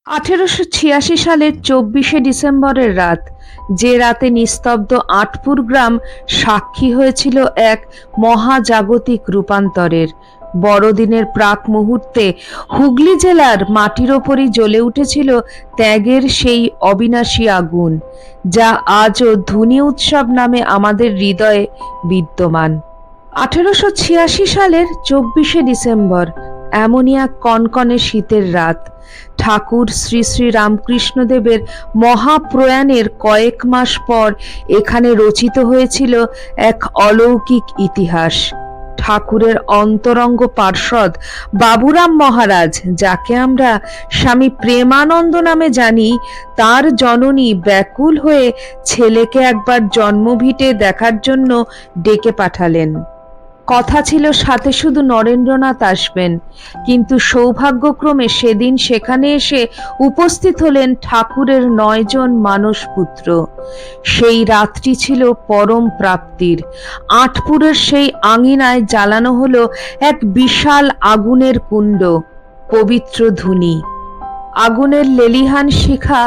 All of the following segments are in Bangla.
1886 সালের 24শে ডিসেম্বরের রাত, যে রাতে নিস্তব্ধ আঁটপুর গ্রাম সাক্ষী হয়েছিল এক মহাজাগতিক রূপান্তরের। বড়দিনের প্রাক মুহূর্তে হুগলি জেলার মাটির ওপরই জ্বলে উঠেছিল ত্যাগের সেই অবিনাশী আগুন, যা আজও ধুনি উৎসব নামে আমাদের হৃদয়ে বিদ্যমান। 1886 সালের 24শে ডিসেম্বর এমনই এক কনকনে শীতের রাত। ঠাকুর শ্রী শ্রী রামকৃষ্ণদেবের মহাপ্রয়াণের কয়েক মাস পর এখানে রচিত হয়েছিল এক অলৌকিক ইতিহাস। ঠাকুরের অন্তরঙ্গ পার্ষদ বাবুরাম মহারাজ, যাকে আমরা স্বামী প্রেমানন্দ নামে জানি, তার জননী ব্যাকুল হয়ে ছেলেকে একবার জন্মভিটে দেখার জন্য ডেকে পাঠালেন। কথা ছিল সাথে শুধু নরেন্দ্রনাথ আসবেন, কিন্তু সৌভাগ্যক্রমে সেদিন সেখানে এসে উপস্থিত হলেন ঠাকুরের 9 জন মানসপুত্র। সেই রাতটি ছিল পরম প্রাপ্তির। আঁটপুরের সেই আঙিনায় জ্বালানো হলো এক বিশাল আগুনের কুণ্ড, পবিত্র ধুনি। আগুনের লেলিহান শিখা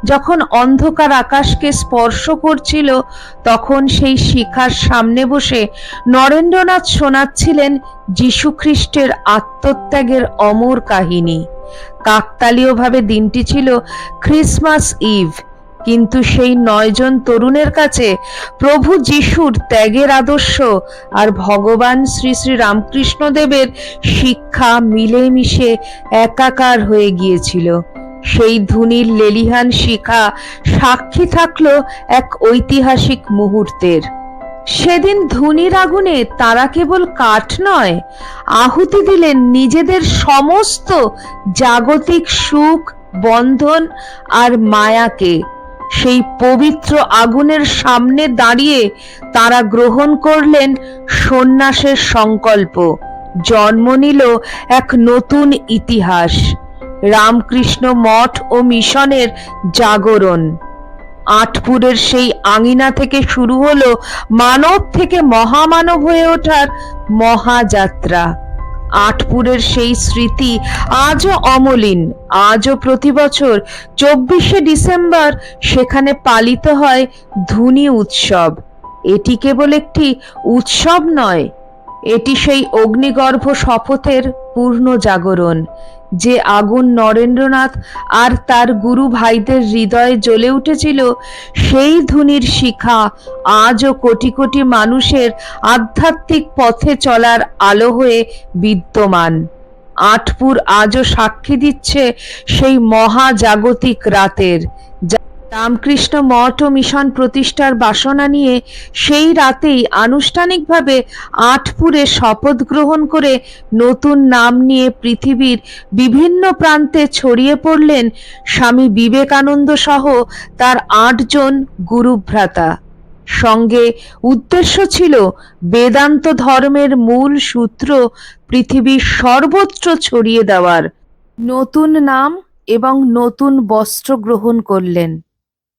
যখন অন্ধকার আকাশকে স্পর্শ করছিল, তখন সেই শিখার সামনে বসে নরেন্দ্রনাথ শোনাচ্ছিলেন যীশুখ্রিস্টের আত্মত্যাগের অমর কাহিনী। কাকতালীয়ভাবে দিনটি ছিল ক্রিসমাস ইভ, কিন্তু সেই 9 জন তরুণের কাছে প্রভু যিশুর ত্যাগের আদর্শ আর ভগবান শ্রী শ্রী রামকৃষ্ণদেবের শিক্ষা মিলেমিশে একাকার হয়ে গিয়েছিল। সেই ধুনির লেলিহান শিখা সাক্ষী থাকলো এক ঐতিহাসিক মুহূর্তের। সেদিন ধুনির আগুনে তারা কেবল কাঠ নয়, আহুতি দিলেন নিজেদের সমস্ত জাগতিক সুখ, বন্ধন আর মায়াকে। সেই পবিত্র আগুনের সামনে দাঁড়িয়ে তারা গ্রহণ করলেন সন্ন্যাসের সংকল্প। জন্ম নিল এক নতুন ইতিহাস, রামকৃষ্ণ মঠ ও মিশনের জাগরণ। আঁটপুরের সেই আঙিনা থেকে শুরু হলো মানব থেকে মহামানব হয়ে ওঠার মহাযাত্রা। আঁটপুরের সেই স্মৃতি আজও অমলিন। আজও প্রতি বছর 24শে ডিসেম্বর সেখানে পালিত হয় ধুনি উৎসব। এটি কেবল একটি উৎসব নয়, এটি সেই অগ্নিগর্ভ শপথের পূর্ণ জাগরণ, যে আগুন নরেন্দ্রনাথ আর তার গুরু ভাইদের হৃদয়ে জ্বলে উঠেছিল। সেই ধুনির শিখা আজও কোটি কোটি মানুষের আধ্যাত্মিক পথে চলার আলো হয়ে বিদ্যমান। আঁটপুর আজও সাক্ষী দিচ্ছে সেই মহাজাগতিক রাতের। রামকৃষ্ণ মঠ ও মিশন প্রতিষ্ঠার বাসনা নিয়ে সেই রাতেই আনুষ্ঠানিকভাবে আঁটপুরে শপথ গ্রহণ করে নতুন নাম নিয়ে পৃথিবীর বিভিন্ন প্রান্তে ছড়িয়ে পড়লেন স্বামী বিবেকানন্দ সহ তার 8 জন গুরুভ্রাতা। সঙ্গে উদ্দেশ্য ছিল বেদান্ত ধর্মের মূল সূত্র পৃথিবীর সর্বত্র ছড়িয়ে দেওয়ার। নতুন নাম এবং নতুন বস্ত্র গ্রহণ করলেন,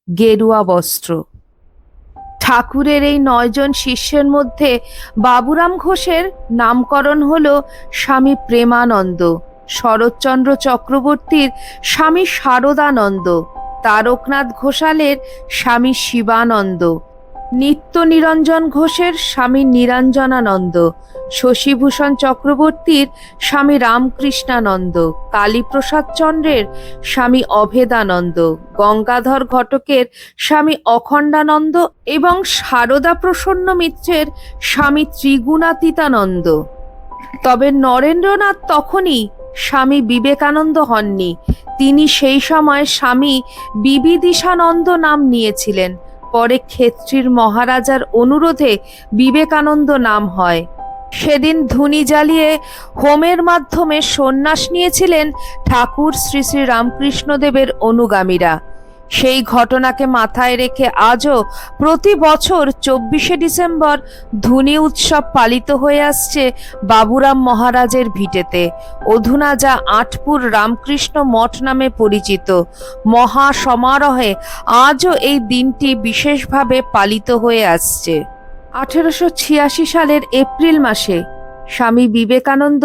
গেরুয়া বস্ত্র। ঠাকুরের এই 9 জন শিষ্যের মধ্যে বাবুরাম ঘোষের নামকরণ হলো স্বামী প্রেমানন্দ, শরৎচন্দ্র চক্রবর্তীর স্বামী শারদানন্দ, তারকনাথ ঘোষালের স্বামী শিবানন্দ, নিত্য নিরঞ্জন ঘোষের স্বামী নিরঞ্জনানন্দ, শশীভূষণ চক্রবর্তীর স্বামী রামকৃষ্ণানন্দ, কালীপ্রসাদ চন্দ্রের স্বামী অভেদানন্দ, গঙ্গাধর ঘটকের স্বামী অখণ্ডানন্দ এবং সারদা প্রসন্ন মিত্রের স্বামী ত্রিগুণাতীতানন্দ। তবে নরেন্দ্রনাথ তখনই স্বামী বিবেকানন্দ হননি। তিনি সেই সময় স্বামী বিবিদিশানন্দ নাম নিয়েছিলেন। পরে ক্ষেত্রীর মহারাজার অনুরোধে বিবেকানন্দ নাম হয়। সেদিন ধুনি জ্বালিয়ে হোমের মাধ্যমে সন্ন্যাস নিয়েছিলেন ঠাকুর শ্রী শ্রী রামকৃষ্ণদেবের অনুগামীরা। সেই ঘটনাকে মাথায় রেখে আজও প্রতি বছর 24শে ডিসেম্বর ধুনি উৎসব পালিত হয়ে আসছে বাবুরাম মহারাজের ভিটেতে। অধুনা যা আঁটপুর রামকৃষ্ণ মঠ নামে পরিচিত। মহা সমারোহে আজও এই দিনটি বিশেষভাবে পালিত হয়ে আসছে। 1886 সালের এপ্রিল মাসে স্বামী বিবেকানন্দ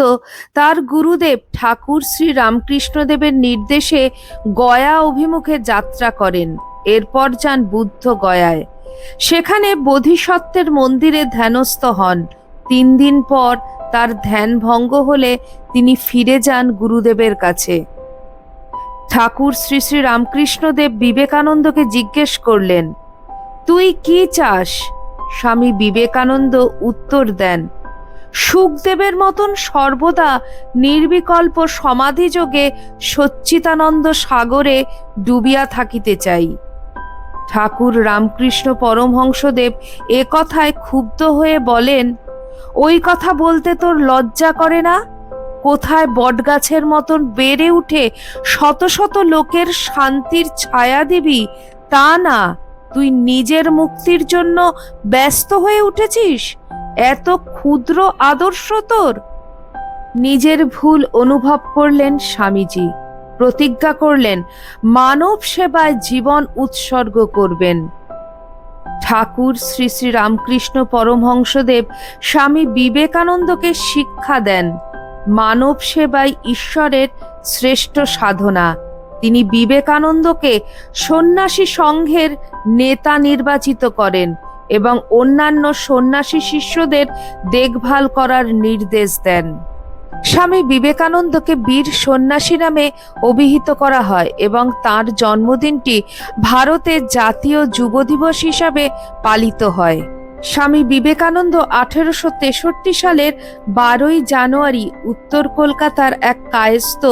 তার গুরুদেব ঠাকুর শ্রী রামকৃষ্ণদেবের নির্দেশে গয়া অভিমুখে যাত্রা করেন। এরপর যান বুদ্ধ গয়ায়। সেখানে বোধিসত্ত্বের মন্দিরে ধ্যানস্থ হন। 3 দিন পর তার ধ্যান ভঙ্গ হলে তিনি ফিরে যান গুরুদেবের কাছে। ঠাকুর শ্রী শ্রী রামকৃষ্ণদেব বিবেকানন্দকে জিজ্ঞেস করলেন, তুই কি চাস? স্বামী বিবেকানন্দ উত্তর দেন, সুখদেবের মতন সর্বদা নির্বিকল্প সমাধিযোগে সচ্চিদানন্দ সাগরে ডুবিয়া থাকিতে চাই। ঠাকুর রামকৃষ্ণ পরমহংসদেব এ কথায় ক্ষুব্ধ হয়ে বলেন, ওই কথা বলতে তোর লজ্জা করে না? কোথায় বটগাছের মতন বেড়ে উঠে শত শত লোকের শান্তির ছায়া দিবি তা না, তুই নিজের মুক্তির জন্য ব্যস্ত হয়ে উঠেছিস? এত ক্ষুদ্র আদর্শ তোর? নিজের ভুল অনুভব করলেন স্বামীজি। প্রতিজ্ঞা করলেন মানব সেবায় জীবন উৎসর্গ করবেন। ঠাকুর শ্রী শ্রী রামকৃষ্ণ পরমহংসদেব স্বামী বিবেকানন্দকে শিক্ষা দেন, মানব সেবাই ঈশ্বরের শ্রেষ্ঠ সাধনা। তিনি বিবেকানন্দকে সন্ন্যাসী সংঘের নেতা নির্বাচিত করেন এবং অন্যান্য সন্ন্যাসী শিষ্যদের দেখভাল করার নির্দেশ দেন। স্বামী বিবেকানন্দকে বীর সন্ন্যাসী নামে অভিহিত করা হয় এবং তার জন্মদিনটি ভারতের জাতীয় যুব দিবস হিসাবে পালিত হয়। স্বামী বিবেকানন্দ 1863 সালের 12ই জানুয়ারি উত্তর কলকাতার এক কায়স্থ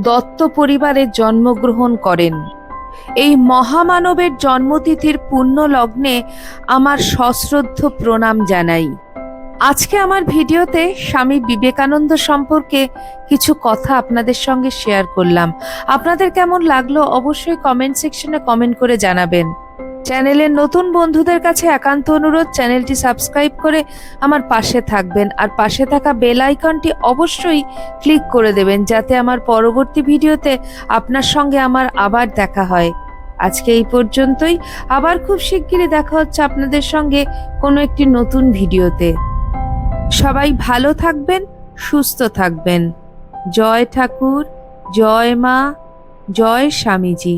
দত্ত পরিবারে জন্মগ্রহণ করেন। এই মহামানবের জন্মতিথির পুণ্য লগ্নে আমার সশ্রদ্ধ প্রণাম জানাই। আজকে আমার ভিডিওতে স্বামী বিবেকানন্দ সম্পর্কে কিছু কথা আপনাদের সঙ্গে শেয়ার করলাম। আপনাদের কেমন লাগলো অবশ্যই কমেন্ট সেকশনে কমেন্ট করে জানাবেন। চ্যানেলের নতুন বন্ধুদের কাছে একান্ত অনুরোধ, চ্যানেলটি সাবস্ক্রাইব করে আমার পাশে থাকবেন আর পাশে থাকা বেল আইকনটি অবশ্যই ক্লিক করে দেবেন যাতে আমার পরবর্তী ভিডিওতে আপনার সঙ্গে আমার আবার দেখা হয়। আজকে এই পর্যন্তই। আবার খুব শিগগিরই দেখা হচ্ছে আপনাদের সঙ্গে কোনো একটি নতুন ভিডিওতে। সবাই ভালো থাকবেন, সুস্থ থাকবেন। জয় ঠাকুর, জয় মা, জয় স্বামীজি।